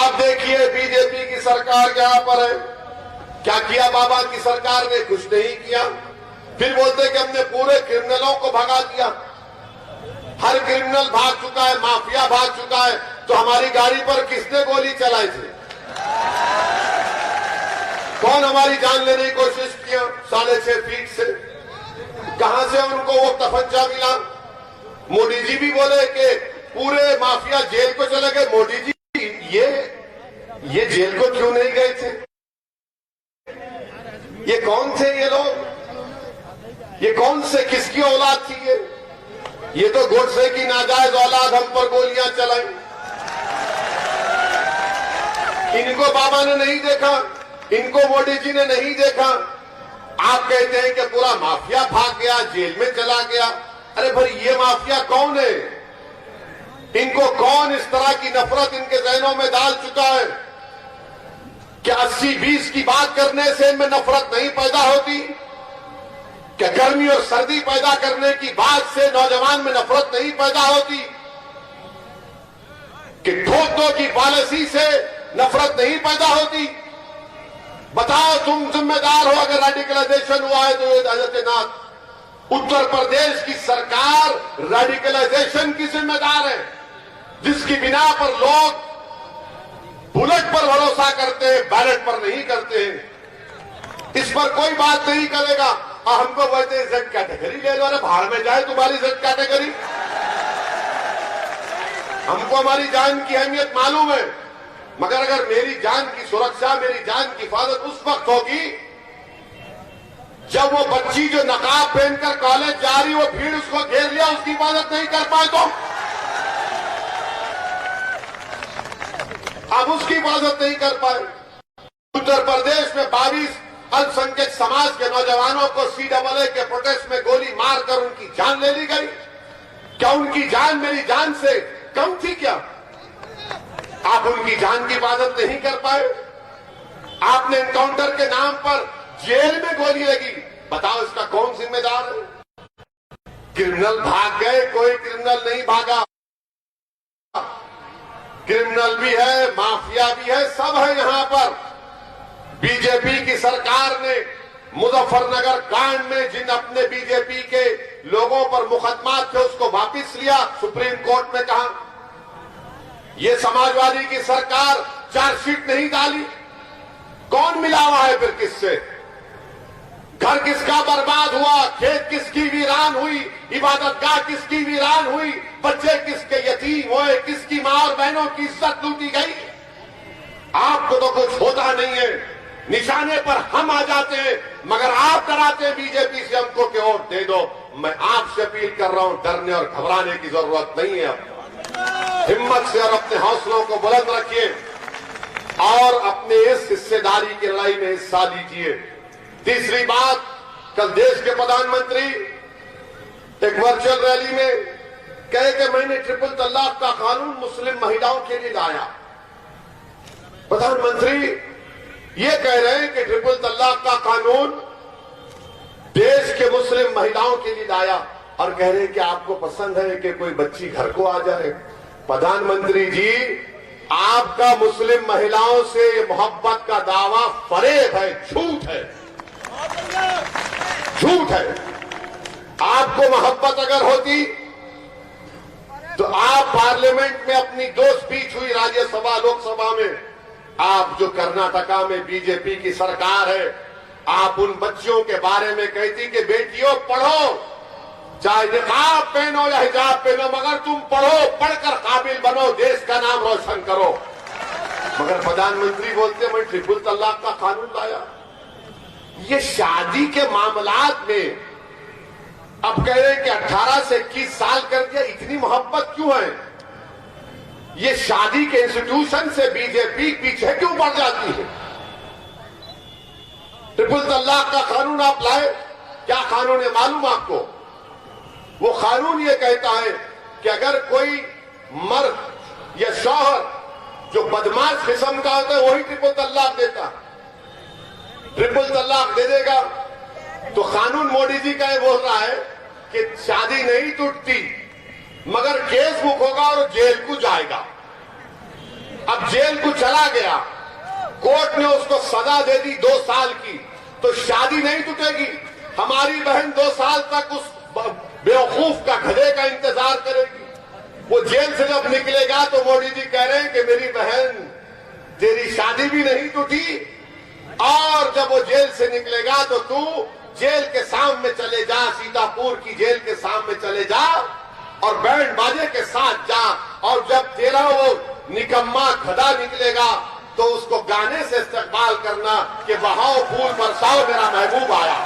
अब देखिए बीजेपी की सरकार यहाँ पर है, क्या किया बाबा की सरकार ने? कुछ नहीं किया। फिर बोलते कि हमने पूरे क्रिमिनलों को भगा दिया। हर क्रिमिनल भाग चुका है, माफिया भाग चुका है, तो हमारी गाड़ी पर किसने गोली चलाई थी? कौन हमारी जान लेने की कोशिश किया 6.5 फीट से? कहां से उनको वो तफज्जा मिला? मोदी जी भी बोले कि पूरे माफिया जेल को चले गए। मोदी जी ये जेल को क्यों नहीं गए थे? ये कौन थे ये लोग? ये कौन से किसकी औलाद थी ये तो गोडसे की नाजायज औलाद हम पर गोलियां चलाई। इनको बाबा ने नहीं देखा, इनको मोदी जी ने नहीं देखा। आप कहते हैं कि पूरा माफिया भाग गया, जेल में चला गया। अरे भाई ये माफिया कौन है? इनको कौन इस तरह की नफरत इनके जहनों में डाल चुका है? क्या 80-20 की बात करने से इनमें नफरत नहीं पैदा होती? क्या गर्मी और सर्दी पैदा करने की बात से नौजवान में नफरत नहीं पैदा होती? कि ठोक दो की पॉलिसी से नफरत नहीं पैदा होती? बताओ, तुम जिम्मेदार हो अगर रेडिकलाइजेशन हुआ है तो अजयनाथ। उत्तर प्रदेश की सरकार रेडिकलाइजेशन की जिम्मेदार है, जिसकी बिना पर लोग बुलेट पर भरोसा करते हैं, बैलेट पर नहीं करते हैं। इस पर कोई बात नहीं करेगा। हमको बोलते हैं जेड कैटेगरी ले लो। अरे भाड़ में जाए तुम्हारी जेड कैटेगरी। हमको हमारी जान की अहमियत मालूम है, मगर अगर मेरी जान की सुरक्षा, मेरी जान की हिफाजत उस वक्त होगी जब वो बच्ची जो नकाब पहनकर कॉलेज जा रही, वो भीड़ उसको घेर लिया, उसकी हिफाजत नहीं कर पाए तो अब उसकी हिफाजत नहीं कर पाए। उत्तर प्रदेश में 22 अल्पसंख्यक समाज के नौजवानों को CAA के प्रोटेस्ट में गोली मारकर उनकी जान ले ली गई। क्या उनकी जान मेरी जान से कम थी क्या? आप उनकी जान की हिफाजत नहीं कर पाए। आपने एनकाउंटर के नाम पर जेल में गोली लगी। बताओ इसका कौन जिम्मेदार है? क्रिमिनल भाग गए, कोई क्रिमिनल नहीं भागा। क्रिमिनल भी है, माफिया भी है, सब है यहां पर। बीजेपी की सरकार ने मुजफ्फरनगर कांड में जिन अपने बीजेपी के लोगों पर मुकदमा थे उसको वापस लिया, सुप्रीम कोर्ट में कहा। ये समाजवादी की सरकार चार्जशीट नहीं डाली। कौन मिला हुआ है फिर किससे? घर किसका बर्बाद हुआ, खेत किसकी वीरान हुई, इबादतगाह किसकी वीरान हुई, बच्चे किसके यतीम हुए, किसकी मां और बहनों की इज्जत लूटी गई। आपको तो कुछ होता नहीं है, निशाने पर हम आ जाते हैं, मगर आप डराते हैं बीजेपी से हमको कि वोट दे दो। मैं आपसे अपील कर रहा हूं, डरने और घबराने की जरूरत नहीं है। हिम्मत से और अपने हौसलों को बुलंद रखिए और अपने इस हिस्सेदारी की लड़ाई में हिस्सा लीजिए। तीसरी बात, कल देश के प्रधानमंत्री एक वर्चुअल रैली में कहे कि मैंने ट्रिपल तलाक का कानून मुस्लिम महिलाओं के लिए लाया। प्रधानमंत्री ये कह रहे हैं कि ट्रिपल तलाक का कानून देश के मुस्लिम महिलाओं के लिए लाया और कह रहे हैं कि आपको पसंद है कि कोई बच्ची घर को आ जाए। प्रधानमंत्री जी, आपका मुस्लिम महिलाओं से मोहब्बत का दावा फरेब है, झूठ है, झूठ है। आपको मोहब्बत अगर होती तो आप पार्लियामेंट में अपनी दो स्पीच हुई राज्यसभा लोकसभा में, आप जो कर्नाटका में बीजेपी की सरकार है, आप उन बच्चियों के बारे में कहती कि बेटियों पढ़ो, चाहे निकाब पहनो या हिजाब पहनो, मगर तुम पढ़ो, पढ़कर काबिल बनो, देश का नाम रोशन करो। मगर प्रधानमंत्री बोलते मैं ट्रिपल तलाक का कानून लाया। ये शादी के मामलात में अब कह रहे हैं कि 18 से 21 साल कर दिया। इतनी मोहब्बत क्यों है? ये शादी के इंस्टीट्यूशन से बीजेपी पीछे क्यों बढ़ जाती है? ट्रिपल तलाक का कानून आप लाए, क्या कानून है मालूम आपको? वो कानून ये कहता है कि अगर कोई मर्द या शौहर जो बदमाश किस्म का होता है वही ट्रिपल तलाक देता, ट्रिपल तलाक दे देगा तो कानून मोदी जी का ये बोल रहा है कि शादी नहीं टूटती मगर केस बुक होगा और जेल को जाएगा। अब जेल को चला गया, कोर्ट ने उसको सजा दे दी 2 साल की, तो शादी नहीं टूटेगी। हमारी बहन 2 साल तक उस बेवकूफ का गधे का इंतजार करेगी। वो जेल से जब निकलेगा तो मोदी जी कह रहे हैं कि मेरी बहन तेरी शादी भी नहीं टूटी, और जब वो जेल से निकलेगा तो तू जेल के सामने चले जा, सीतापुर की जेल के सामने चले जा और बैंड बाजे के साथ जा, और जब तेरा वो निकम्मा गधा निकलेगा तो उसको गाने से इस्तेमाल करना कि बहाओ फूल बरसाओ मेरा महबूब आया।